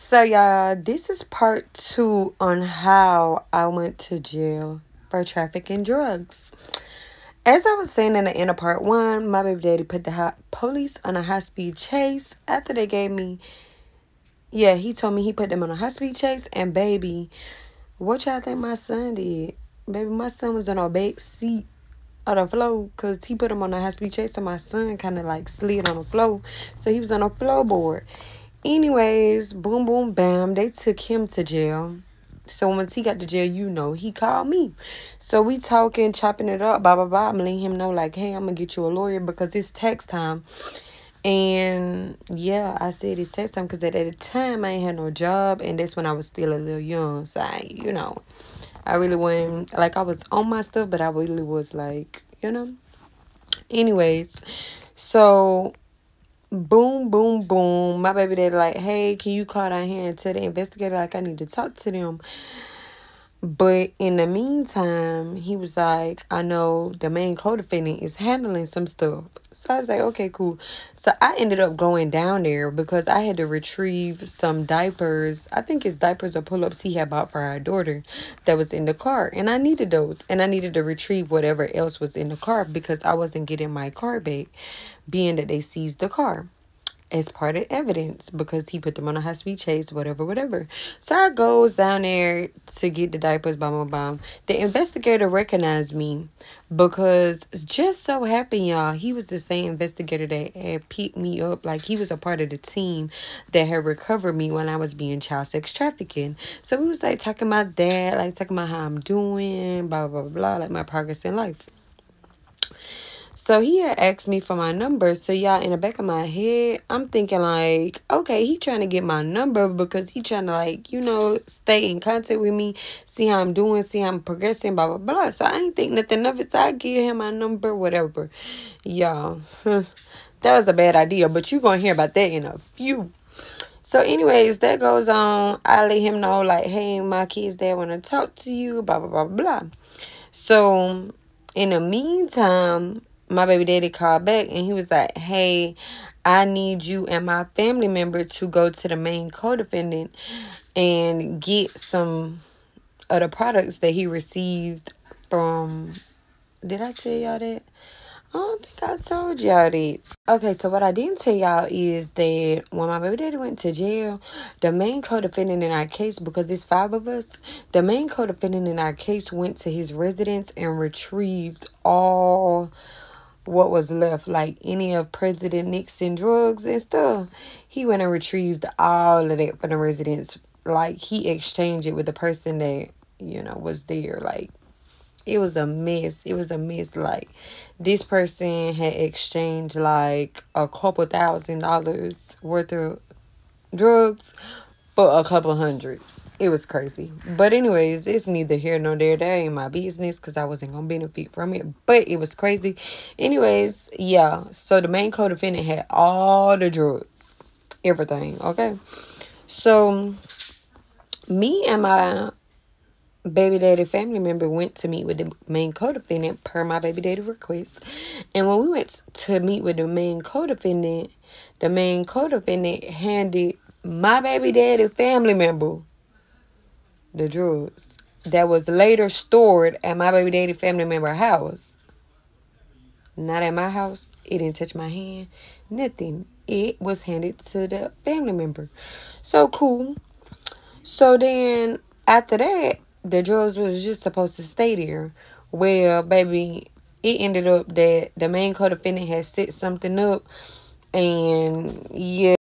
So, y'all, this is part 2 on how I went to jail for trafficking drugs. As I was saying in the end of part 1, my baby daddy put the police on a high-speed chase after they gave me... Yeah, he told me he put them on a high-speed chase. And, baby, what y'all think my son did? Baby, my son was in a back seat of the floor because he put him on a high-speed chase. So, my son kind of, like, slid on the floor. So, he was on a floorboard. Anyways, boom, boom, bam. They took him to jail. So once he got to jail, you know, he called me. So we talking, chopping it up, blah, blah, blah. I'm letting him know, like, hey, I'm going to get you a lawyer because it's tax time. And, yeah, I said it's tax time because at the time I ain't had no job. And that's when I was still a little young. So, I really wasn't, like, I was on my stuff, but I really was, like, Anyways, so... boom, boom, boom. My baby daddy like, hey, can you call down here and tell the investigator, like, I need to talk to them. But in the meantime, he was like, I know the main co-defendant is handling some stuff. So I was like, okay, cool. So I ended up going down there because I had to retrieve some diapers. I think it's diapers or pull-ups he had bought for our daughter that was in the car. And I needed those. And I needed to retrieve whatever else was in the car because I wasn't getting my car back, being that they seized the car as part of evidence because he put them on a high-speed chase, whatever. So I goes down there to get the diapers, bam. The investigator recognized me because just so happened, y'all, he was the same investigator that had picked me up. Like, he was a part of the team that had recovered me when I was being child sex trafficking. So we was, like, talking about that, like, talking about how I'm doing, blah, like, my progress in life. So he had asked me for my number. So y'all, in the back of my head, I'm thinking like, okay, he trying to get my number because he trying to, like, stay in contact with me, see how I'm doing, see how I'm progressing, blah. So I ain't think nothing of it. So I give him my number, whatever. Y'all, that was a bad idea, but you gonna hear about that in a few. So anyways, that goes on. I let him know, like, hey, my kids dad want to talk to you, blah. So in the meantime, my baby daddy called back and he was like, hey, I need you and my family member to go to the main co-defendant and get some of the products that he received from... Did I tell y'all that? I don't think I told y'all that. Okay, so what I didn't tell y'all is that when my baby daddy went to jail, the main co-defendant in our case, because there's 5 of us, the main co-defendant in our case went to his residence and retrieved all what was left, like any of President Nixon drugs and stuff. He went and retrieved all of that from the residence. Like, he exchanged it with the person that, was there. Like, it was a mess. Like, this person had exchanged like a couple $1,000s worth of drugs for a couple hundreds. It was crazy. But anyways, it's neither here nor there. That ain't my business because I wasn't going to benefit from it. But it was crazy. Anyways, yeah. So the main co-defendant had all the drugs. Everything. Okay. So me and my baby daddy family member went to meet with the main co-defendant per my baby daddy request. And when we went to meet with the main co-defendant handed my baby daddy family member the drugs that was later stored at my baby daddy family member house. Not at my house. It didn't touch my hand. Nothing. It was handed to the family member. So cool. So then after that, the drugs was just supposed to stay there. Well, baby, it ended up that the main co-defendant had set something up. And yeah.